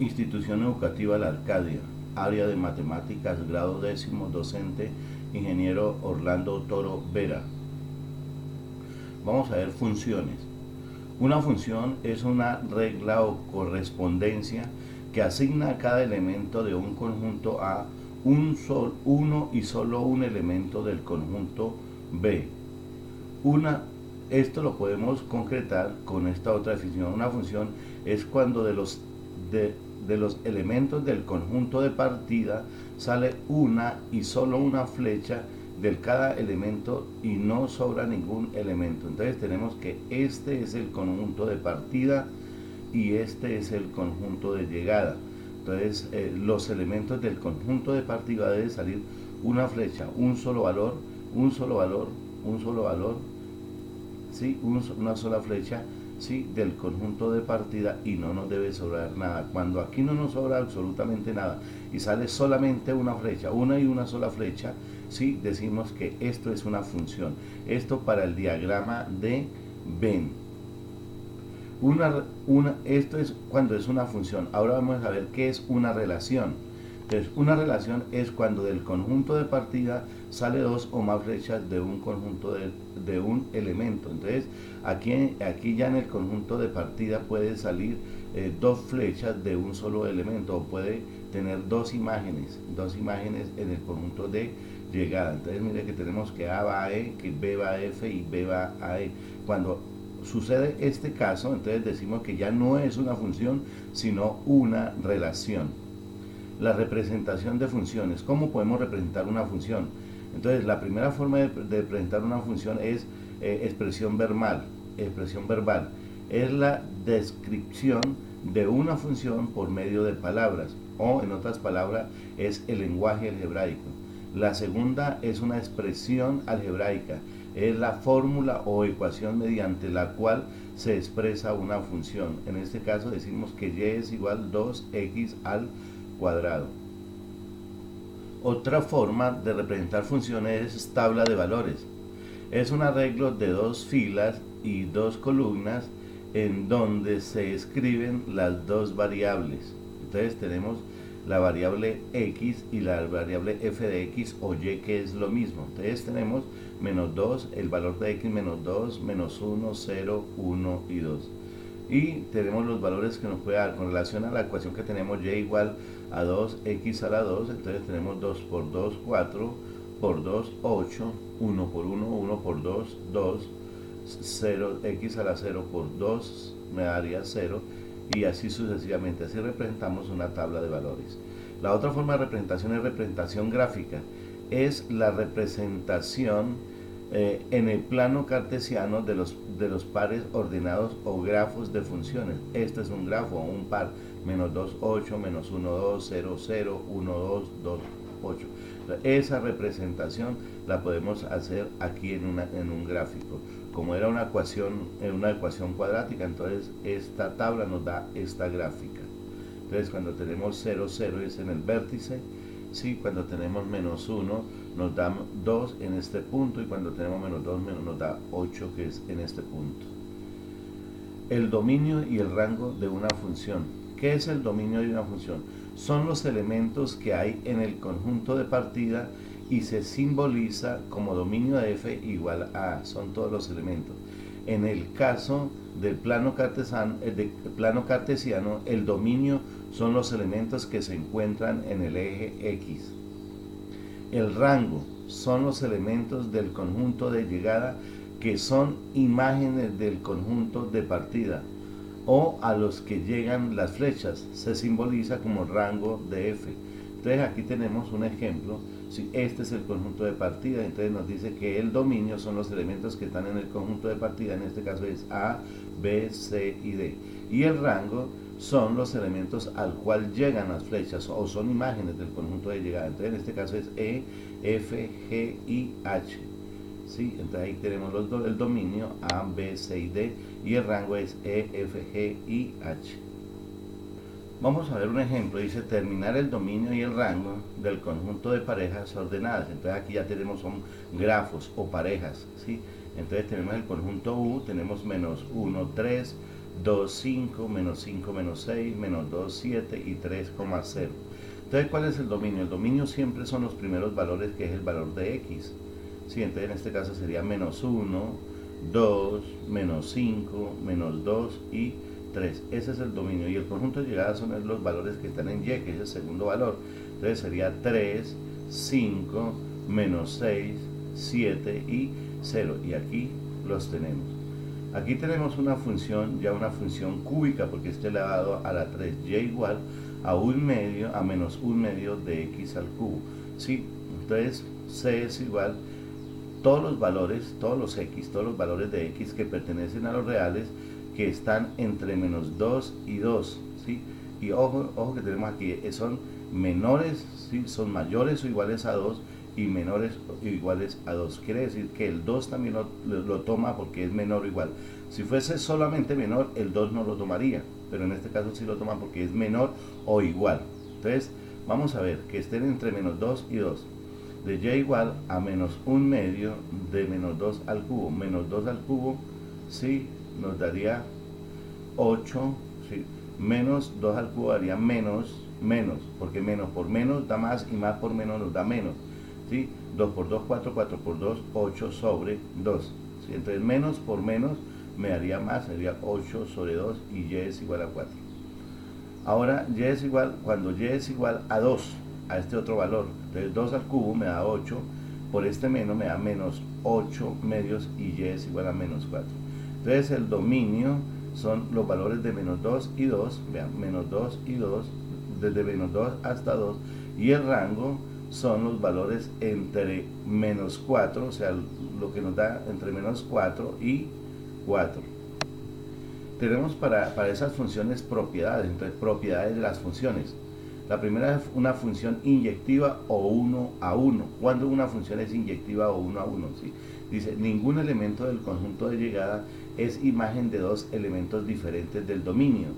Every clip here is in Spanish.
Institución Educativa La Arcadia, área de matemáticas, grado décimo, docente, ingeniero Orlando Toro Vera. Vamos a ver funciones. Una función es una regla o correspondencia que asigna a cada elemento de un conjunto A uno y solo un elemento del conjunto B. Esto lo podemos concretar con esta otra definición. Una función es cuando de los elementos del conjunto de partida sale una y solo una flecha de cada elemento y no sobra ningún elemento. Entonces tenemos que este es el conjunto de partida y este es el conjunto de llegada. Entonces los elementos del conjunto de partida debe salir una flecha, un solo valor, un solo valor, un solo valor, ¿sí? Una sola flecha, ¿sí? Del conjunto de partida y no nos debe sobrar nada. Cuando aquí no nos sobra absolutamente nada y sale solamente una flecha, una y una sola flecha, ¿sí? Decimos que esto es una función. Esto para el diagrama de Venn. Esto es cuando es una función. Ahora vamos a ver qué es una relación. Entonces, una relación es cuando del conjunto de partida sale dos o más flechas de un conjunto de un elemento. Entonces, aquí ya en el conjunto de partida puede salir dos flechas de un solo elemento, o puede tener dos imágenes en el conjunto de llegada. Entonces, mire que tenemos que A va a E, que B va a F y B va a E. Cuando sucede este caso, entonces decimos que ya no es una función, sino una relación. La representación de funciones. ¿Cómo podemos representar una función? Entonces, la primera forma de representar una función es expresión verbal. Expresión verbal es la descripción de una función por medio de palabras, o en otras palabras es el lenguaje algebraico. La segunda es una expresión algebraica, es la fórmula o ecuación mediante la cual se expresa una función. En este caso decimos que y es igual 2x al cuadrado. Otra forma de representar funciones es tabla de valores. Es un arreglo de dos filas y dos columnas en donde se escriben las dos variables. Entonces tenemos la variable x y la variable f de x o y, que es lo mismo. Entonces tenemos menos 2, el valor de x menos 2, menos 1, 0, 1 y 2. Y tenemos los valores que nos puede dar con relación a la ecuación que tenemos y igual a 2x a la 2. Entonces tenemos 2 por 2, 4, por 2, 8, 1 por 1, 1 por 2, 2, 0, x a la 0 por 2 me daría 0, y así sucesivamente. Así representamos una tabla de valores. La otra forma de representación es representación gráfica. Es la representación en el plano cartesiano de los pares ordenados o grafos de funciones. Este es un grafo o un par: menos 2, 8, menos 1, 2, 0, 0, 1, 2, 2, 8. Esa representación la podemos hacer aquí en un gráfico. Como era una ecuación cuadrática, entonces esta tabla nos da esta gráfica. Entonces cuando tenemos 0, 0 es en el vértice, ¿sí? Cuando tenemos menos 1 nos da 2 en este punto, y cuando tenemos menos 2 nos da 8, que es en este punto. El dominio y el rango de una función. ¿Qué es el dominio de una función? Son los elementos que hay en el conjunto de partida y se simboliza como dominio de f igual a A. Son todos los elementos. En el caso del plano cartesiano, el dominio son los elementos que se encuentran en el eje X. El rango son los elementos del conjunto de llegada que son imágenes del conjunto de partida, o a los que llegan las flechas. Se simboliza como rango de f. Entonces aquí tenemos un ejemplo. Si este es el conjunto de partida, entonces nos dice que el dominio son los elementos que están en el conjunto de partida. En este caso es A, B, C y D. Y el rango son los elementos al cual llegan las flechas, o son imágenes del conjunto de llegada. Entonces en este caso es E, F, G y H. ¿Sí? Entonces ahí tenemos el dominio A, B, C y D, y el rango es E, F, G y H. Vamos a ver un ejemplo. Dice terminar el dominio y el rango del conjunto de parejas ordenadas. Entonces aquí ya tenemos, son grafos o parejas, ¿sí? Entonces tenemos el conjunto U, tenemos menos 1, 3, 2, 5, menos 5, menos 6, menos 2, 7 y 3,0. Entonces, ¿cuál es el dominio? El dominio siempre son los primeros valores, que es el valor de x. ¿Sí? Entonces, en este caso sería menos 1, 2, menos 5, menos 2 y 3. Ese es el dominio. Y el conjunto de llegadas son los valores que están en y, que es el segundo valor. Entonces sería 3, 5, menos 6, 7 y 0. Y aquí los tenemos. Aquí tenemos una función, ya una función cúbica, porque es elevado a la 3. Y igual a 1 medio, a menos 1 medio de x al cubo. ¿Sí? Entonces c es igual, todos los valores, todos los x, todos los valores de x que pertenecen a los reales, que están entre menos 2 y 2, ¿sí? Y ojo que tenemos aquí, son menores, ¿sí? Son mayores o iguales a 2 y menores o iguales a 2. Quiere decir que el 2 también lo toma porque es menor o igual. Si fuese solamente menor, el 2 no lo tomaría, pero en este caso sí lo toma porque es menor o igual. Entonces, vamos a ver que estén entre menos 2 y 2. De y igual a menos 1 medio de menos 2 al cubo. Menos 2 al cubo, sí, nos daría 8, ¿sí? Menos 2 al cubo daría menos, porque menos por menos da más y más por menos nos da menos, ¿sí? 2 por 2, 4, 4 por 2, 8 sobre 2, ¿sí? Entonces menos por menos me daría más, sería 8 sobre 2 y y es igual a 4. Ahora y es igual, cuando y es igual a 2, a este otro valor, entonces 2 al cubo me da 8, por este menos me da menos 8 medios y y es igual a menos 4. Entonces el dominio son los valores de menos 2 y 2, vean, menos 2 y 2, desde menos 2 hasta 2, y el rango son los valores entre menos 4, o sea, lo que nos da entre menos 4 y 4. Tenemos para esas funciones propiedades, entonces propiedades de las funciones. La primera es una función inyectiva o 1 a 1. ¿Cuándo una función es inyectiva o 1 a 1? ¿Sí? Dice, ningún elemento del conjunto de llegada es imagen de dos elementos diferentes del dominio.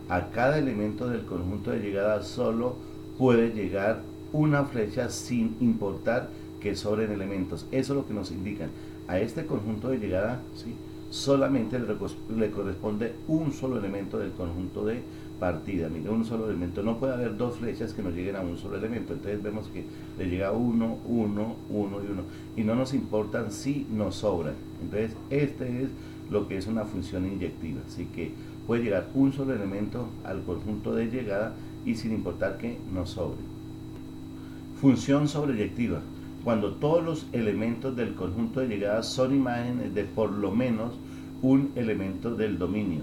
A cada elemento del conjunto de llegada solo puede llegar una flecha sin importar que sobren elementos. Eso es lo que nos indican. A este conjunto de llegada, ¿sí?, solamente le corresponde un solo elemento del conjunto de partida. Mire, un solo elemento. No puede haber dos flechas que nos lleguen a un solo elemento. Entonces vemos que le llega 1, 1, 1 y 1. Y no nos importan si nos sobran. Entonces este es lo que es una función inyectiva. Así que puede llegar un solo elemento al conjunto de llegada y sin importar que nos sobre. Función sobreyectiva. Cuando todos los elementos del conjunto de llegada son imágenes de por lo menos un elemento del dominio.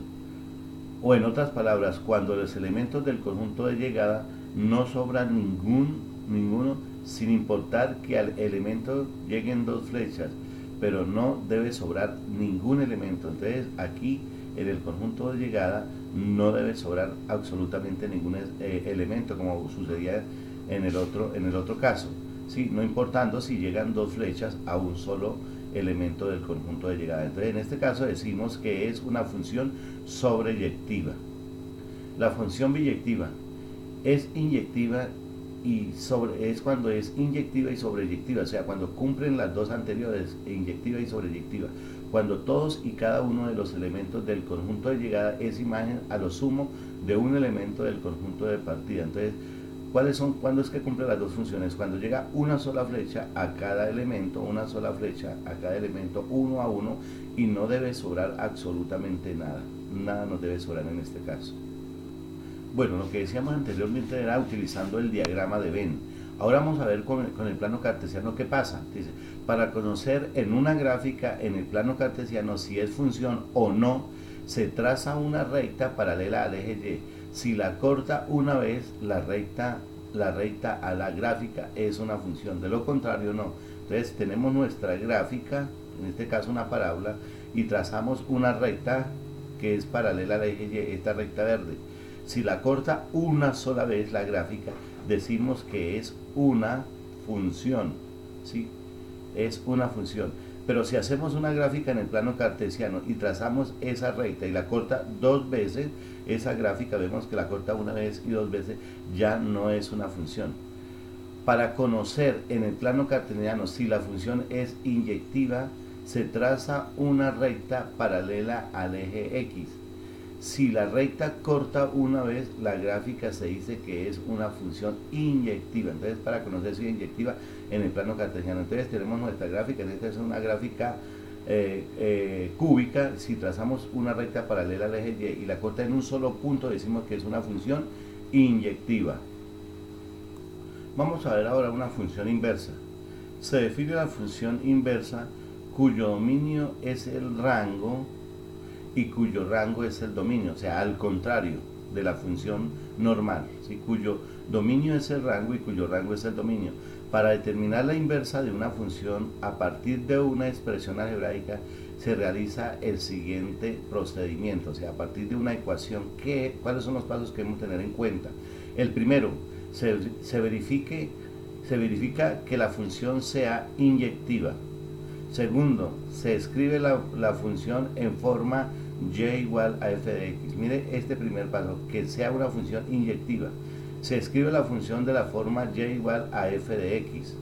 O en otras palabras, cuando los elementos del conjunto de llegada no sobran ninguno, sin importar que al elemento lleguen dos flechas, pero no debe sobrar ningún elemento. Entonces aquí en el conjunto de llegada no debe sobrar absolutamente ningún elemento, como sucedía en el otro caso, ¿sí?, no importando si llegan dos flechas a un solo elemento del conjunto de llegada. Entonces en este caso decimos que es una función sobreyectiva. La función biyectiva es inyectiva es cuando es inyectiva y sobreyectiva, o sea, cuando cumplen las dos anteriores, inyectiva y sobreyectiva, cuando todos y cada uno de los elementos del conjunto de llegada es imagen a lo sumo de un elemento del conjunto de partida. Entonces, ¿cuándo es que cumple las dos funciones? Cuando llega una sola flecha a cada elemento, uno a uno, y no debe sobrar absolutamente nada nos debe sobrar en este caso. Bueno, lo que decíamos anteriormente era utilizando el diagrama de Venn. Ahora vamos a ver con el plano cartesiano qué pasa. Dice, para conocer en una gráfica en el plano cartesiano si es función o no, se traza una recta paralela al eje Y. Si la corta una vez, la recta a la gráfica es una función, de lo contrario no. Entonces tenemos nuestra gráfica, en este caso una parábola, y trazamos una recta que es paralela al eje Y, esta recta verde. Si la corta una sola vez la gráfica, decimos que es una función, ¿sí? Es una función. Pero si hacemos una gráfica en el plano cartesiano y trazamos esa recta y la corta dos veces, esa gráfica vemos que la corta una vez y dos veces, ya no es una función. Para conocer en el plano cartesiano si la función es inyectiva, se traza una recta paralela al eje X. Si la recta corta una vez, la gráfica se dice que es una función inyectiva. Entonces, para conocer si es inyectiva en el plano cartesiano, entonces tenemos nuestra gráfica. Esta es una gráfica cúbica. Si trazamos una recta paralela al eje Y y la corta en un solo punto, decimos que es una función inyectiva. Vamos a ver ahora una función inversa. Se define la función inversa cuyo dominio es el rango y cuyo rango es el dominio, o sea, al contrario de la función normal, ¿sí? Cuyo dominio es el rango y cuyo rango es el dominio. Para determinar la inversa de una función a partir de una expresión algebraica se realiza el siguiente procedimiento, o sea, a partir de una ecuación. ¿Cuáles son los pasos que debemos tener en cuenta? El primero, se verifica que la función sea inyectiva. Segundo, se escribe la función en forma y igual a f de x. Mire este primer paso, que sea una función inyectiva. Se escribe la función de la forma y igual a f de x.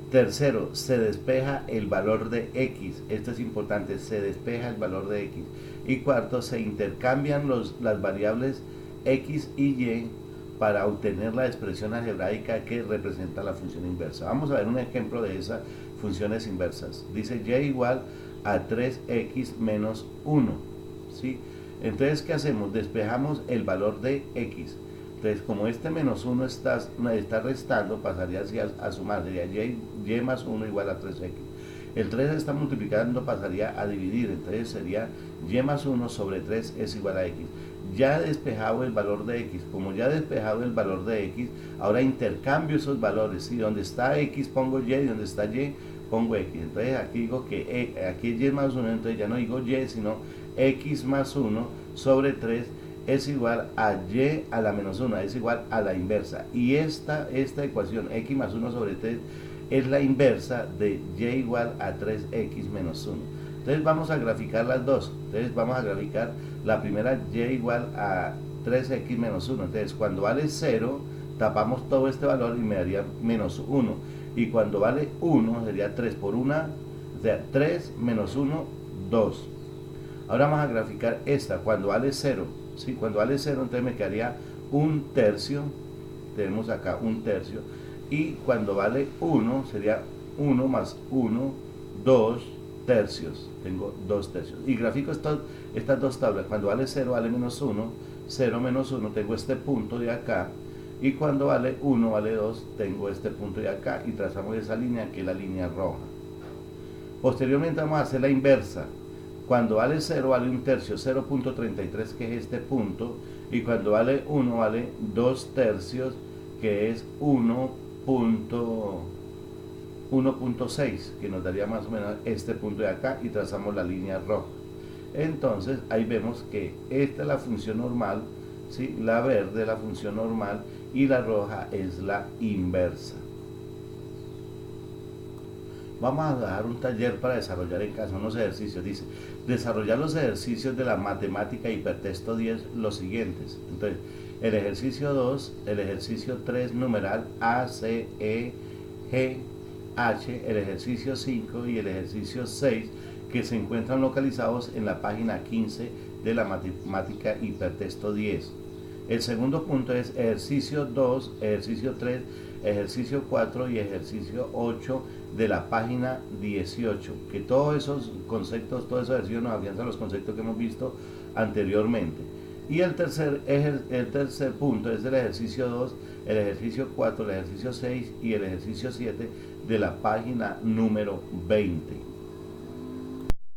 Tercero, se despeja el valor de x. Esto es importante, se despeja el valor de x. Y cuarto, se intercambian las variables x y y para obtener la expresión algebraica que representa la función inversa. Vamos a ver un ejemplo de esas funciones inversas. Dice y igual a 3x menos 1, ¿sí? Entonces, ¿qué hacemos? Despejamos el valor de x. Entonces, como este menos 1 está restando, pasaría así a sumar, sería y más 1 igual a 3x. El 3 está multiplicando, pasaría a dividir, entonces sería y más 1 sobre 3 es igual a x. Ya he despejado el valor de x. Como ya he despejado el valor de x, ahora intercambio esos valores, ¿sí? Donde está x pongo y, donde está y pongo x. Entonces aquí digo que aquí es y más 1, entonces ya no digo y, sino x más 1 sobre 3 es igual a y a la menos 1, es igual a la inversa. Y esta ecuación, x más 1 sobre 3, es la inversa de y igual a 3x menos 1. Entonces vamos a graficar las dos. Entonces vamos a graficar la primera y igual a 3x menos 1. Entonces cuando vale 0, tapamos todo este valor y me daría menos 1. Y cuando vale 1, sería 3 por 1, o sea, 3 menos 1, 2. Ahora vamos a graficar esta, cuando vale 0. ¿Sí? Cuando vale 0, entonces me quedaría un tercio. Tenemos acá un tercio. Y cuando vale 1, sería 1 más 1, 2 tercios. Tengo 2 tercios. Y grafico estas dos tablas. Cuando vale 0, vale menos 1. 0 menos 1, tengo este punto de acá. Y cuando vale 1, vale 2, tengo este punto de acá. Y trazamos esa línea, que es la línea roja. Posteriormente vamos a hacer la inversa. Cuando vale 0, vale un tercio, 0.33, que es este punto. Y cuando vale 1, vale 2 tercios, que es 1.6, que nos daría más o menos este punto de acá, y trazamos la línea roja. Entonces ahí vemos que esta es la función normal, ¿sí? La verde es la función normal y la roja es la inversa. Vamos a dar un taller para desarrollar en casa unos ejercicios. Dice, desarrollar los ejercicios de la matemática hipertexto 10 los siguientes. Entonces, el ejercicio 2, el ejercicio 3, numeral A, C, E, G, H, el ejercicio 5 y el ejercicio 6, que se encuentran localizados en la página 15 de la matemática hipertexto 10. El segundo punto es ejercicio 2, ejercicio 3, ejercicio 4 y ejercicio 8 de la página 18, que todos esos conceptos, todos esos ejercicios nos afianzan los conceptos que hemos visto anteriormente. Y el tercer punto es el ejercicio 2, el ejercicio 4, el ejercicio 6 y el ejercicio 7 de la página número 20.